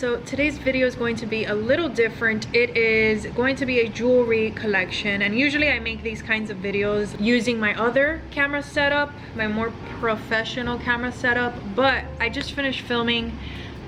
So today's video is going to be a little different. It is going to be a jewelry collection, and usually I make these kinds of videos using my other camera setup, my more professional camera setup, but I just finished filming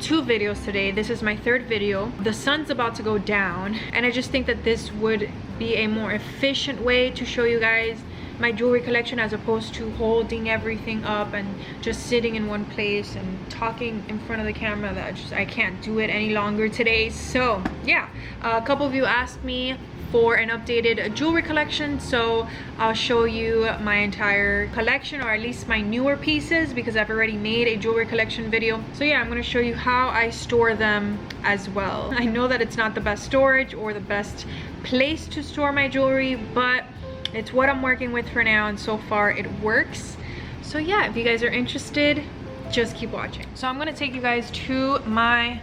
2 videos today. This is my 3rd video. The sun's about to go down, and I just think that this would be a more efficient way to show you guys my jewelry collection, as opposed to holding everything up and just sitting in one place and talking in front of the camera. I can't do it any longer today. So yeah, a couple of you asked me for an updated jewelry collection, so I'll show you my entire collection, or at least my newer pieces, because I've already made a jewelry collection video. So yeah, I'm going to show you how I store them as well. I know that it's not the best storage or the best place to store my jewelry, but it's what I'm working with for now, and so far it works. So yeah, if you guys are interested, just keep watching. So I'm gonna take you guys to my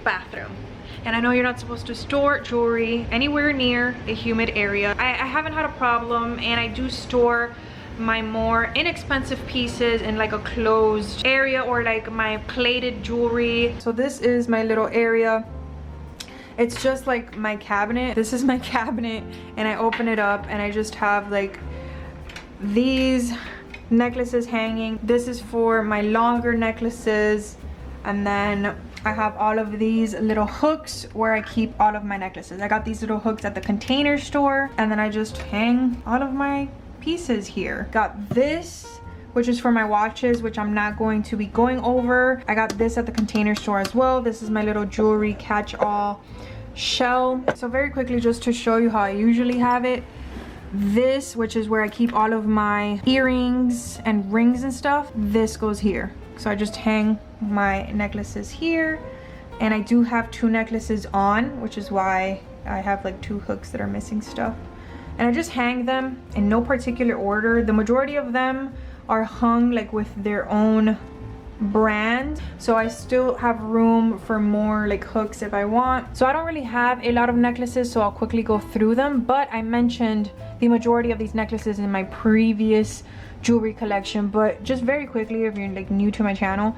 bathroom. And I know you're not supposed to store jewelry anywhere near a humid area. I haven't had a problem, and I do store my more inexpensive pieces in like a closed area, or like my plated jewelry. So this is my little area. It's just like my cabinet. This is my cabinet, and I open it up and I just have like these necklaces hanging. This is for my longer necklaces, and then I have all of these little hooks where I keep all of my necklaces. I got these little hooks at the Container Store, and then I just hang all of my pieces here. Got this, which is for my watches, which I'm not going to be going over. I got this at the Container Store as well. This is my little jewelry catch-all shell. So very quickly, just to show you how I usually have it, this, which is where I keep all of my earrings and rings and stuff, this goes here. So I just hang my necklaces here, and I do have 2 necklaces on, which is why I have like 2 hooks that are missing stuff. And I just hang them in no particular order. The majority of them are hung like with their own brand, so I still have room for more like hooks if I want. So I don't really have a lot of necklaces, so I'll quickly go through them, but I mentioned the majority of these necklaces in my previous jewelry collection. But just very quickly, if you're like new to my channel,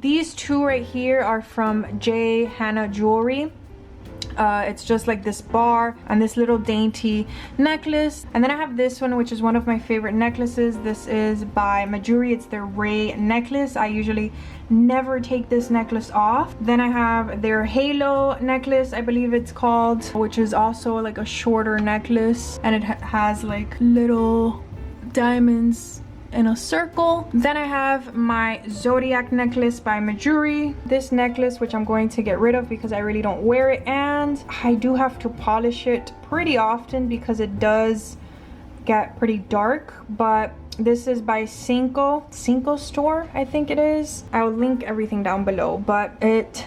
these 2 right here are from J. Hannah Jewelry. It's just like this bar and this little dainty necklace. And then I have this one, which is one of my favorite necklaces. This is by Mejuri. It's their Ray necklace. I usually never take this necklace off. Then I have their Halo necklace, I believe it's called, which is also like a shorter necklace, and it has like little diamonds in a circle. Then I have my Zodiac necklace by Mejuri. This necklace, which I'm going to get rid of because I really don't wear it, and I do have to polish it pretty often because it does get pretty dark. But this is by Cinco Store, I think it is. I'll link everything down below, but it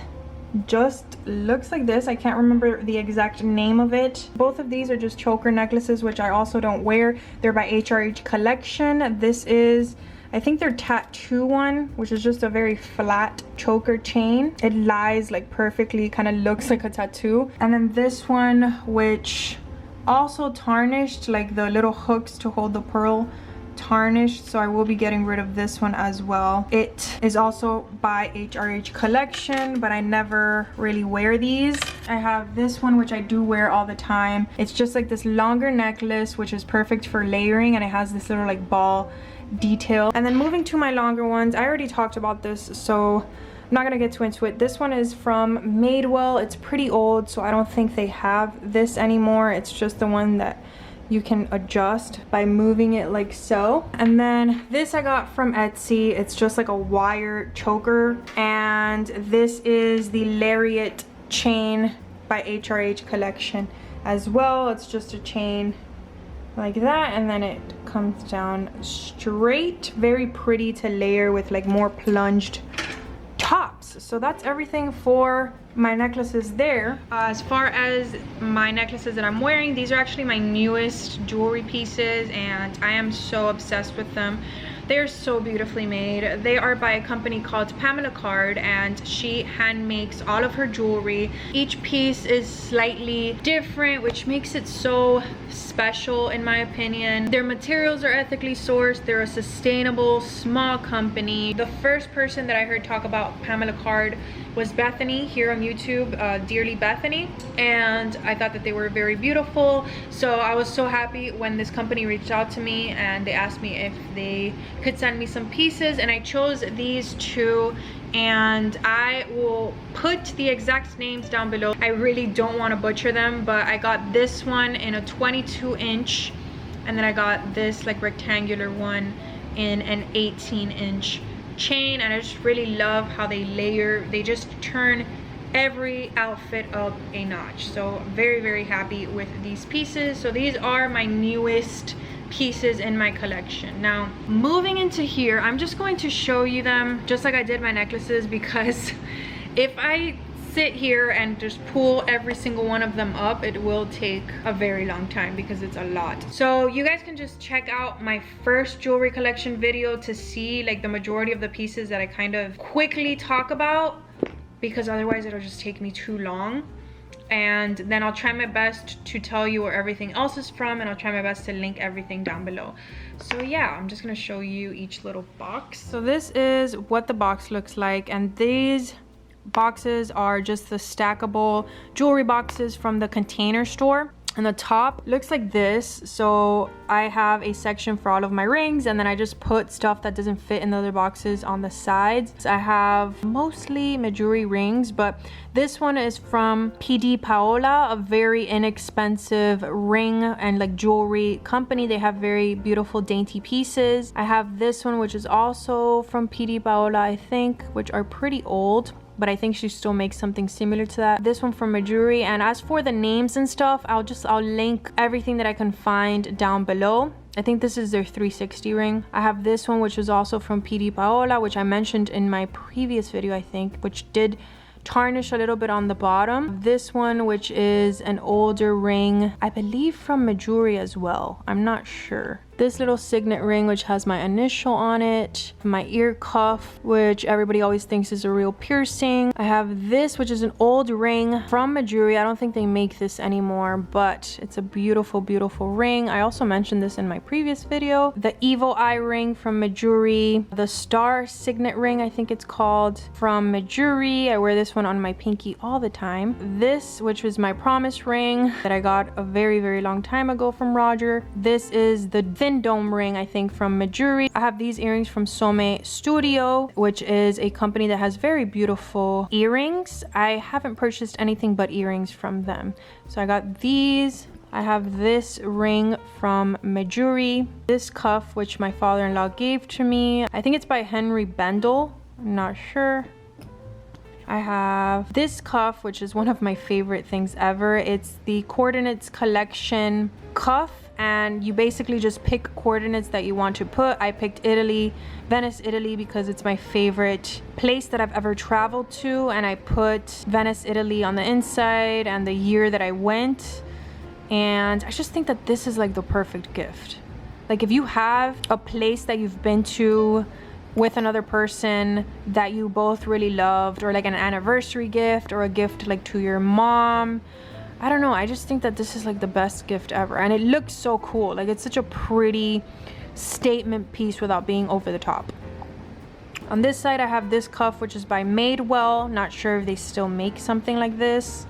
just looks like this. I can't remember the exact name of it. Both of these are just choker necklaces, which I also don't wear. They're by HRH Collection. This is, I think, their tattoo one, which is just a very flat choker chain. It lies like perfectly, kind of looks like a tattoo. And then this one, which also tarnished, like the little hooks to hold the pearl tarnished, so I will be getting rid of this one as well. It is also by HRH Collection, but I never really wear these. I have this one, which I do wear all the time. It's just like this longer necklace, which is perfect for layering, and it has this little like ball detail. And then moving to my longer ones, I already talked about this, so I'm not gonna get too into it. This one is from Madewell. It's pretty old, so I don't think they have this anymore. It's just the one that you can adjust by moving it like so. And then this I got from Etsy. It's just like a wire choker, and this is the Lariat chain by HRH Collection as well. It's just a chain like that, and then it comes down straight. Very pretty to layer with like more plunged tops. So that's everything for my necklaces there. As far as my necklaces that I'm wearing, these are actually my newest jewelry pieces, and I am so obsessed with them. They're so beautifully made. They are by a company called Pamela Card, and she hand makes all of her jewelry. Each piece is slightly different, which makes it so special in my opinion. Their materials are ethically sourced. They're a sustainable small company. The first person that I heard talk about Pamela Card was Bethany here on YouTube, Dearly Bethany, and I thought that they were very beautiful. So I was so happy when this company reached out to me and they asked me if they could send me some pieces, and I chose these two, and I will put the exact names down below. I really don't want to butcher them, but I got this one in a 22-inch, and then I got this like rectangular one in an 18-inch chain, and I just really love how they layer. They just turn every outfit up a notch. So very, very happy with these pieces. So these are my newest pieces in my collection. Now moving into here, I'm just going to show you them just like I did my necklaces, because if I sit here and just pull every single one of them up, it will take a very long time because it's a lot. So you guys can just check out my first jewelry collection video to see like the majority of the pieces that I kind of quickly talk about, because otherwise it'll just take me too long. And then I'll try my best to tell you where everything else is from, and I'll try my best to link everything down below. So yeah, I'm just gonna show you each little box. So this is what the box looks like, and these boxes are just the stackable jewelry boxes from the Container Store. And the top looks like this. So I have a section for all of my rings, and then I just put stuff that doesn't fit in the other boxes on the sides. I have mostly mejuri rings, but this one is from PD Paola, a very inexpensive ring and like jewelry company. They have very beautiful dainty pieces. I have this one, which is also from PD Paola, I think, which are pretty old, but I think she still makes something similar to that. This one from mejuri. And as for the names and stuff, I'll link everything that I can find down below. I think this is their 360 ring. I have this one, which is also from PD Paola, which I mentioned in my previous video, I think, which did tarnish a little bit on the bottom. This one, which is an older ring, I believe from mejuri as well, I'm not sure. This little signet ring, which has my initial on it. My ear cuff, which everybody always thinks is a real piercing. I have this, which is an old ring from mejuri. I don't think they make this anymore, but it's a beautiful, beautiful ring. I also mentioned this in my previous video. The evil eye ring from mejuri. The star signet ring, I think it's called, from mejuri. I wear this one on my pinky all the time. This, which was my promise ring that I got a very, very long time ago from Roger. This is the thin dome ring, I think, from mejuri. I have these earrings from Some Studio, which is a company that has very beautiful earrings. I haven't purchased anything but earrings from them. So I got these. I have this ring from mejuri. This cuff, which my father-in-law gave to me. I think it's by Henry Bendel. I'm not sure. I have this cuff, which is one of my favorite things ever. It's the Coordinates Collection cuff, and you basically just pick coordinates that you want to put. I picked Italy, Venice, Italy, because it's my favorite place that I've ever traveled to, and I put Venice, Italy on the inside and the year that I went. And I just think that this is like the perfect gift. Like if you have a place that you've been to with another person that you both really loved, or like an anniversary gift, or a gift like to your mom, I don't know, I just think that this is like the best gift ever, and it looks so cool. Like it's such a pretty statement piece without being over the top. On this side I have this cuff, which is by Madewell. Not sure if they still make something like this.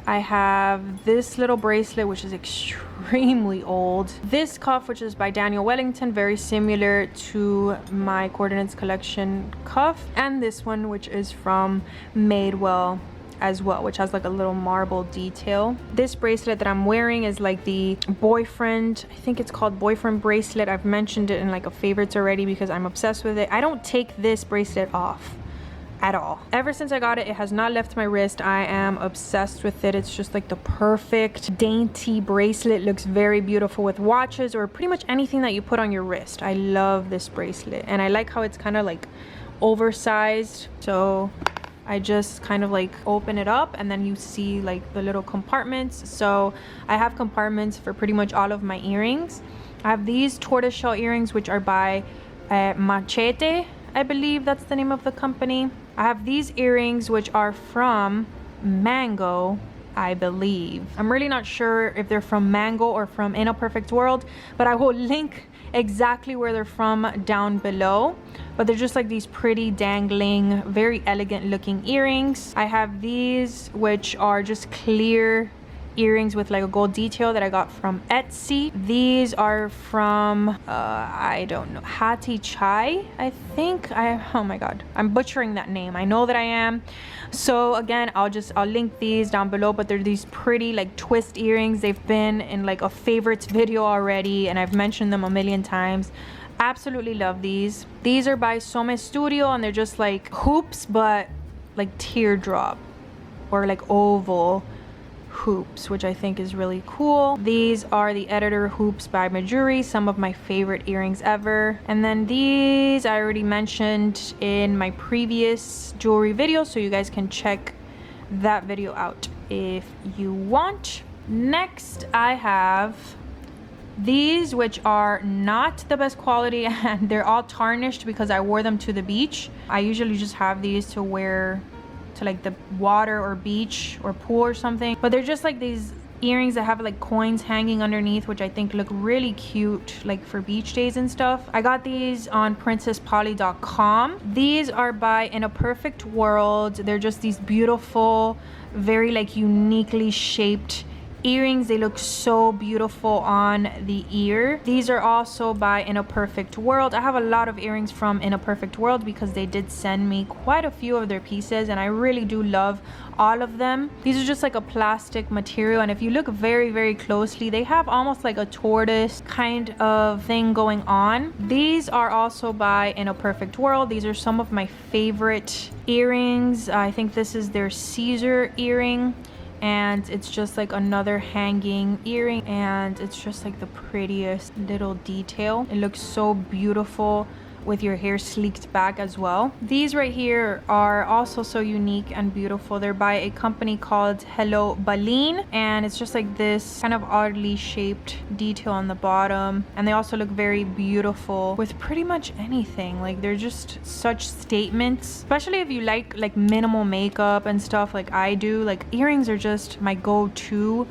I have this little bracelet, which is extremely old. This cuff, which is by Daniel Wellington, very similar to my Coordinates Collection cuff. And this one, which is from Madewell as well, which has like a little marble detail. This bracelet that I'm wearing is like the boyfriend, I think it's called boyfriend bracelet. I've mentioned it in like a favorites already because I'm obsessed with it. I don't take this bracelet off at all. Ever since I got it, it has not left my wrist. I am obsessed with it. It's just like the perfect dainty bracelet. Looks very beautiful with watches or pretty much anything that you put on your wrist. I love this bracelet, and I like how it's kind of like oversized. So I just kind of like open it up and then you see like the little compartments. So I have compartments for pretty much all of my earrings. I have these tortoiseshell earrings, which are by Machete, I believe that's the name of the company. I have these earrings which are from Mango, I believe. I'm really not sure if they're from Mango or from In a Perfect World, but I will link exactly where they're from down below. But they're just like these pretty dangling, very elegant looking earrings. I have these which are just clear earrings with like a gold detail that I got from Etsy. These are from I don't know, Hati Chai, I think. Oh my god, I'm butchering that name, I know that I am. So again, I'll link these down below, but they're these pretty like twist earrings. They've been in like a favorites video already and I've mentioned them a million times. Absolutely love these. These are by Some Studio and they're just like hoops, but like teardrop or like oval hoops, which I think is really cool. These are the Editor hoops by Mejuri, some of my favorite earrings ever. And then these I already mentioned in my previous jewelry video, so you guys can check that video out if you want. Next I have these, which are not the best quality and they're all tarnished because I wore them to the beach. I usually just have these to wear to like the water or beach or pool or something, but they're just like these earrings that have like coins hanging underneath, which I think look really cute like for beach days and stuff. I got these on princesspoly.com. These are by In a Perfect World. They're just these beautiful, very like uniquely shaped earrings. They look so beautiful on the ear. These are also by In a Perfect World. I have a lot of earrings from In a Perfect World because they did send me quite a few of their pieces and I really do love all of them. These are just like a plastic material and if you look very, very closely, they have almost like a tortoise kind of thing going on. These are also by In a Perfect World. These are some of my favorite earrings. I think this is their Caesar earring. And it's just like another hanging earring and it's just like the prettiest little detail. It looks so beautiful with your hair sleeked back as well. These right here are also so unique and beautiful. They're by a company called Hello Baleen and it's just like this kind of oddly shaped detail on the bottom, and they also look very beautiful with pretty much anything. Like they're just such statements, especially if you like minimal makeup and stuff like I do. Like earrings are just my go-to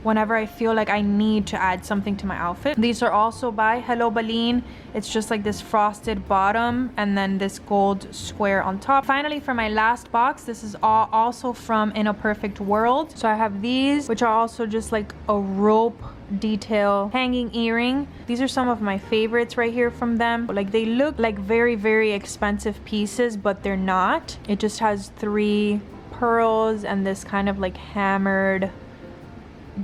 whenever I feel like I need to add something to my outfit. These are also by Hello Baleen. It's just like this frosted bottom and then this gold square on top. Finally, for my last box, this is also from In a Perfect World. So I have these, which are also just like a rope detail hanging earring. These are some of my favorites right here from them. Like they look like very, very expensive pieces, but they're not. It just has 3 pearls and this kind of like hammered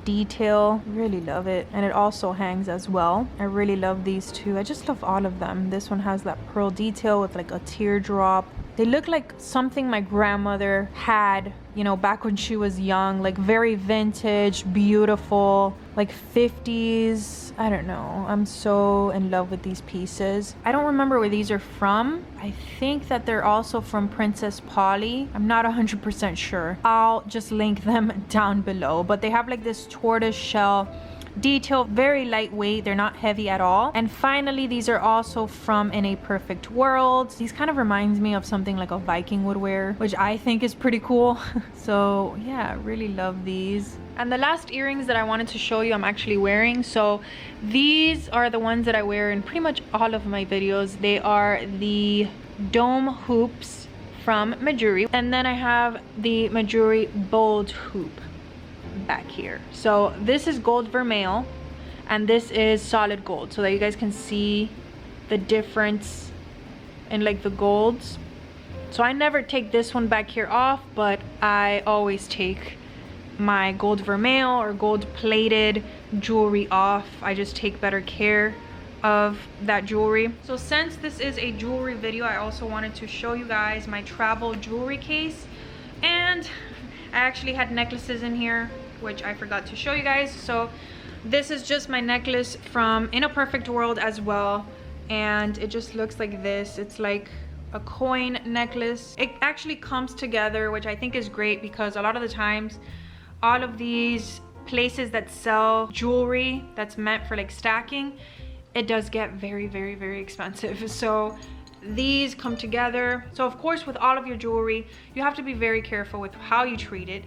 detail. Really love it, and it also hangs as well. I really love these two. I just love all of them. This one has that pearl detail with like a teardrop. They look like something my grandmother had, you know, back when she was young. Like very vintage, beautiful, like 50s. I don't know. I'm so in love with these pieces. I don't remember where these are from. I think that they're also from Princess Polly. I'm not 100% sure. I'll just link them down below. But they have like this tortoise shell detail, very lightweight. They're not heavy at all. And finally, these are also from In a Perfect World. These kind of reminds me of something like a Viking would wear, which I think is pretty cool. So yeah, really love these. And the last earrings that I wanted to show you, I'm actually wearing. So these are the ones that I wear in pretty much all of my videos. They are the dome hoops from Mejuri, and then I have the Mejuri bold hoop back here. So this is gold vermeil and this is solid gold, so that you guys can see the difference in like the golds. So I never take this one back here off, but I always take my gold vermeil or gold plated jewelry off. I just take better care of that jewelry. So since this is a jewelry video, I also wanted to show you guys my travel jewelry case, and I actually had necklaces in here which I forgot to show you guys. So this is just my necklace from In a Perfect World as well, and it just looks like this. It's like a coin necklace. It actually comes together, which I think is great, because a lot of the times all of these places that sell jewelry that's meant for like stacking, it does get very, very, very expensive. So these come together. So of course, with all of your jewelry, you have to be very careful with how you treat it.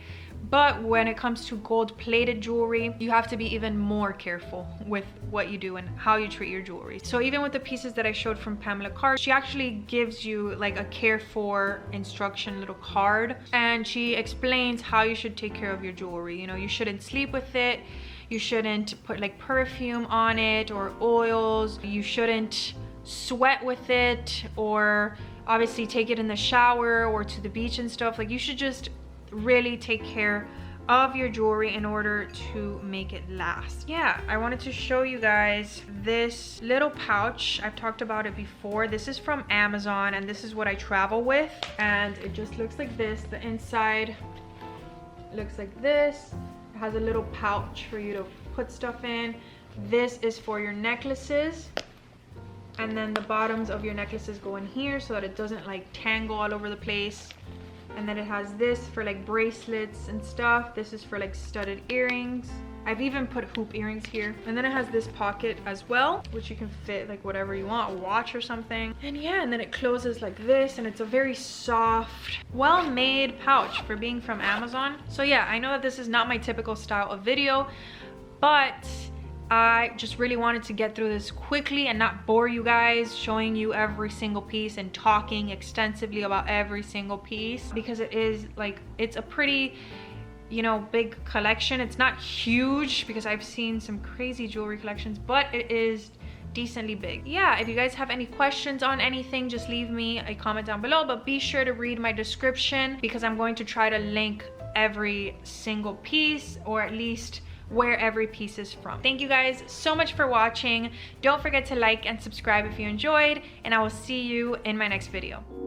But when it comes to gold plated jewelry, you have to be even more careful with what you do and how you treat your jewelry. So even with the pieces that I showed from Pamela Card, she actually gives you like a care for instruction little card, and she explains how you should take care of your jewelry. You know, you shouldn't sleep with it. You shouldn't put like perfume on it or oils. You shouldn't sweat with it, or obviously take it in the shower or to the beach and stuff. Like, you should just really take care of your jewelry in order to make it last. Yeah, I wanted to show you guys this little pouch. I've talked about it before. This is from Amazon, and this is what I travel with, and it just looks like this. The inside looks like this. It has a little pouch for you to put stuff in. This is for your necklaces, and then the bottoms of your necklaces go in here so that it doesn't like tangle all over the place. And then it has this for like bracelets and stuff. This is for like studded earrings. I've even put hoop earrings here. And then it has this pocket as well, which you can fit like whatever you want, a watch or something. And yeah, and then it closes like this, and it's a very soft, well-made pouch for being from Amazon. So yeah, I know that this is not my typical style of video, but I just really wanted to get through this quickly and not bore you guys showing you every single piece and talking extensively about every single piece, because it is like, it's a pretty, you know, big collection. It's not huge because I've seen some crazy jewelry collections, but it is decently big. Yeah, if you guys have any questions on anything, just leave me a comment down below, but be sure to read my description because I'm going to try to link every single piece, or at least where every piece is from. Thank you guys so much for watching. Don't forget to like and subscribe if you enjoyed, and I will see you in my next video.